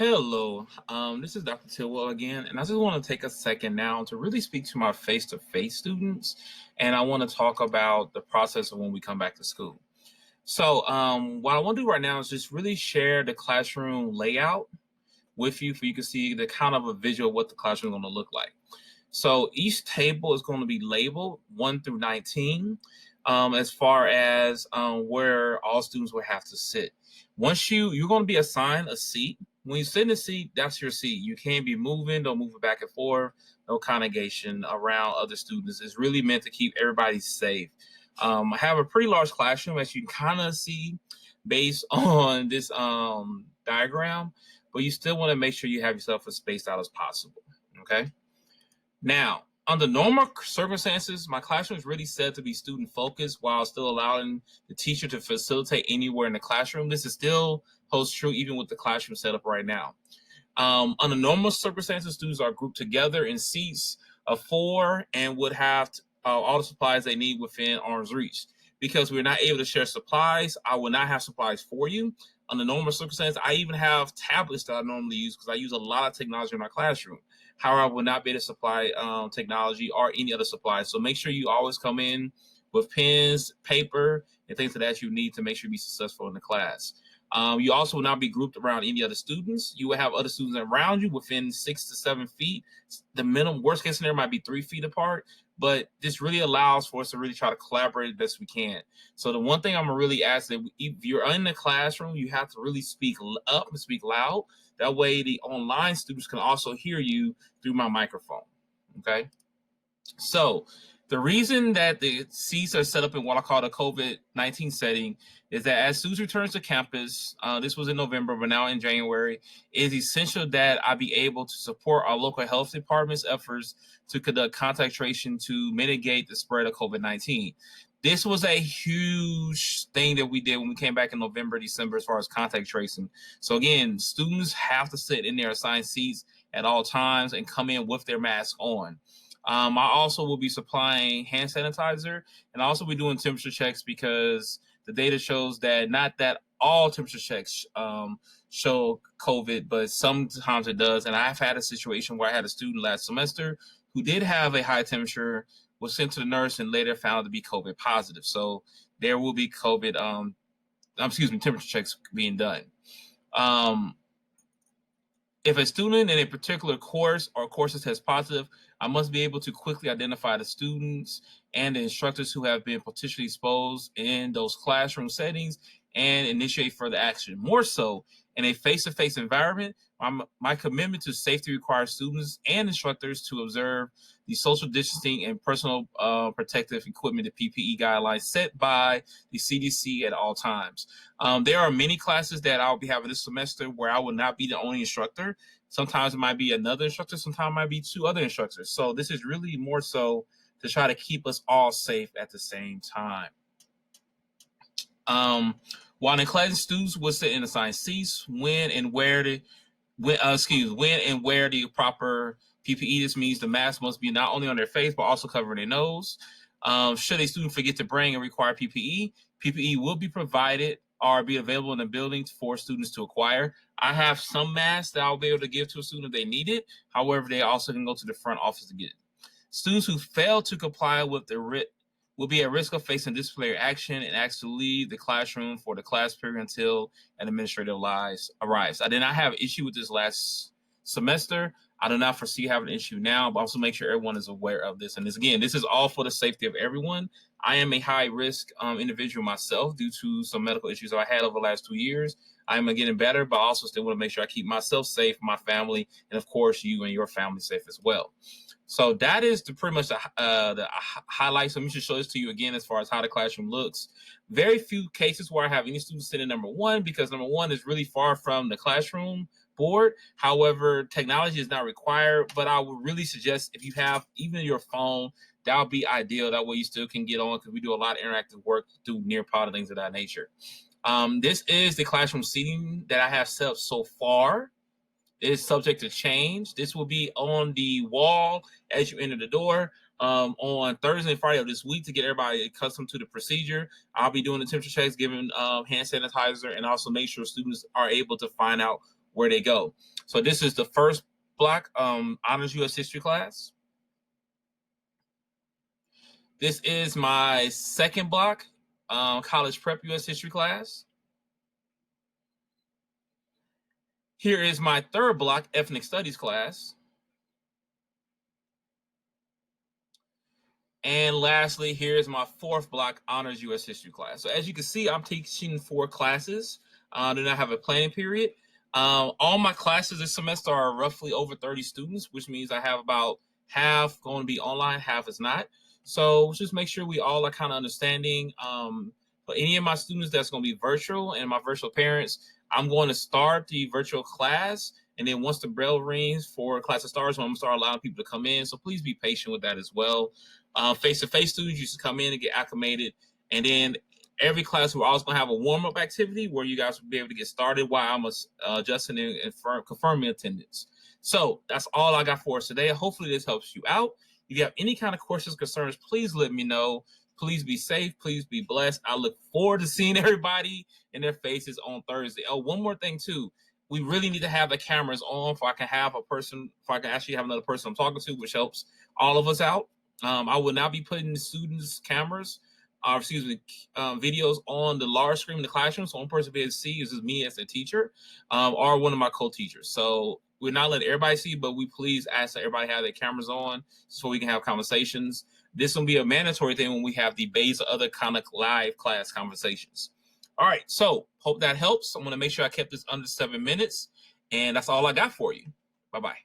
Hello, this is Dr. Tillwell again, and I just want to take a second now to really speak to my face-to-face students, and I want to talk about the process of when we come back to school. So, what I want to do right now is just really share the classroom layout with you, for you can see the kind of a visual of what the classroom is going to look like. So each table is going to be labeled 1 through 19 as far as where all students will have to sit. Once you're going to be assigned a seat. When you sit in the seat, that's your seat. You can't be moving, don't move it back and forth, no congregation around other students. It's really meant to keep everybody safe. I have a pretty large classroom, as you can kind of see based on this diagram, but you still want to make sure you have yourself as spaced out as possible, okay? Now, under normal circumstances, my classroom is really set to be student focused while still allowing the teacher to facilitate anywhere in the classroom. This is still holds true even with the classroom setup right now. Under normal circumstances, students are grouped together in seats of 4 and would have all the supplies they need within arm's reach. Because we're not able to share supplies, I will not have supplies for you. Under normal circumstances, I even have tablets that I normally use because I use a lot of technology in my classroom. However, I will not be able to supply technology or any other supplies. So make sure you always come in with pens, paper, and things that you need to make sure you be successful in the class. You also will not be grouped around any other students. You will have other students around you within 6 to 7 feet. The minimum worst case scenario might be 3 feet apart, but this really allows for us to really try to collaborate as best we can. So the one thing I'm gonna really ask that if you're in the classroom, you have to really speak up and speak loud. That way the online students can also hear you through my microphone, okay? So the reason that the seats are set up in what I call the COVID-19 setting is that as students return to campus, this was in November, but now in January, it is essential that I be able to support our local health department's efforts to conduct contact tracing to mitigate the spread of COVID-19. This was a huge thing that we did when we came back in November, December, as far as contact tracing. So again, students have to sit in their assigned seats at all times and come in with their mask on. I also will be supplying hand sanitizer, and also be doing temperature checks because the data shows that not that all temperature checks show COVID, but sometimes it does. And I've had a situation where I had a student last semester who did have a high temperature, was sent to the nurse, and later found to be COVID positive. So there will be temperature checks being done. If a student in a particular course or courses test positive, I must be able to quickly identify the students and the instructors who have been potentially exposed in those classroom settings and initiate further action. More so, in a face-to-face environment, my commitment to safety requires students and instructors to observe the social distancing and personal protective equipment, the PPE guidelines set by the CDC at all times. There are many classes that I'll be having this semester where I will not be the only instructor. Sometimes it might be another instructor, sometimes it might be 2 other instructors. So this is really more so to try to keep us all safe at the same time. While in class, students will sit in assigned seats when and where the proper PPE. This means the mask must be not only on their face but also covering their nose. Should a student forget to bring and require PPE, PPE will be provided or be available in the building for students to acquire. I have some masks that I'll be able to give to a student if they need it. However, they also can go to the front office to get it. Students who fail to comply with the writ will be at risk of facing disciplinary action and asked to leave the classroom for the class period until an administrative arrives. I did not have an issue with this last semester. I do not foresee having an issue now, but also make sure everyone is aware of this. And this is all for the safety of everyone. I am a high risk individual myself due to some medical issues I had over the last 2 years. I am getting better, but I also still want to make sure I keep myself safe, my family, and of course you and your family safe as well. So that is pretty much the highlights. Let me just show this to you again as far as how the classroom looks. Very few cases where I have any students sitting number 1 because number 1 is really far from the classroom board. However, technology is not required, but I would really suggest if you have even your phone, that would be ideal. That way you still can get on because we do a lot of interactive work through Nearpod and things of that nature. This is the classroom seating that I have set up so far. It is subject to change. This will be on the wall as you enter the door on Thursday and Friday of this week to get everybody accustomed to the procedure. I'll be doing the temperature checks, giving hand sanitizer, and also make sure students are able to find out where they go. So this is the first block, Honors U.S. History class. This is my second block, College Prep U.S. History class. Here is my third block, Ethnic Studies class. And lastly, here's my fourth block, Honors U.S. History class. So as you can see, I'm teaching 4 classes. I do not have a planning period. All my classes this semester are roughly over 30 students, which means I have about half going to be online, half is not. So just make sure we all are kind of understanding. For any of my students that's going to be virtual and my virtual parents, I'm going to start the virtual class. And then once the bell rings for class to start, so I'm going to start allowing people to come in. So please be patient with that as well. Face-to-face students used to come in and get acclimated. And then every class, we're always going to have a warm-up activity where you guys will be able to get started while I'm adjusting and confirming attendance. So that's all I got for us today. Hopefully this helps you out. If you have any kind of questions, concerns, please let me know. Please be safe. Please be blessed. I look forward to seeing everybody in their faces on Thursday. Oh, one more thing too. We really need to have the cameras on if I can have a person, if I can actually have another person I'm talking to, which helps all of us out. I will not be putting the students' cameras, videos on the large screen in the classroom. So one person be able to see is me as a teacher, or one of my co-teachers. So we're not letting everybody see, but we please ask that everybody have their cameras on so we can have conversations. This will be a mandatory thing when we have debates or other kind of live class conversations. All right, so hope that helps. I'm going to make sure I kept this under 7 minutes, and that's all I got for you. Bye-bye.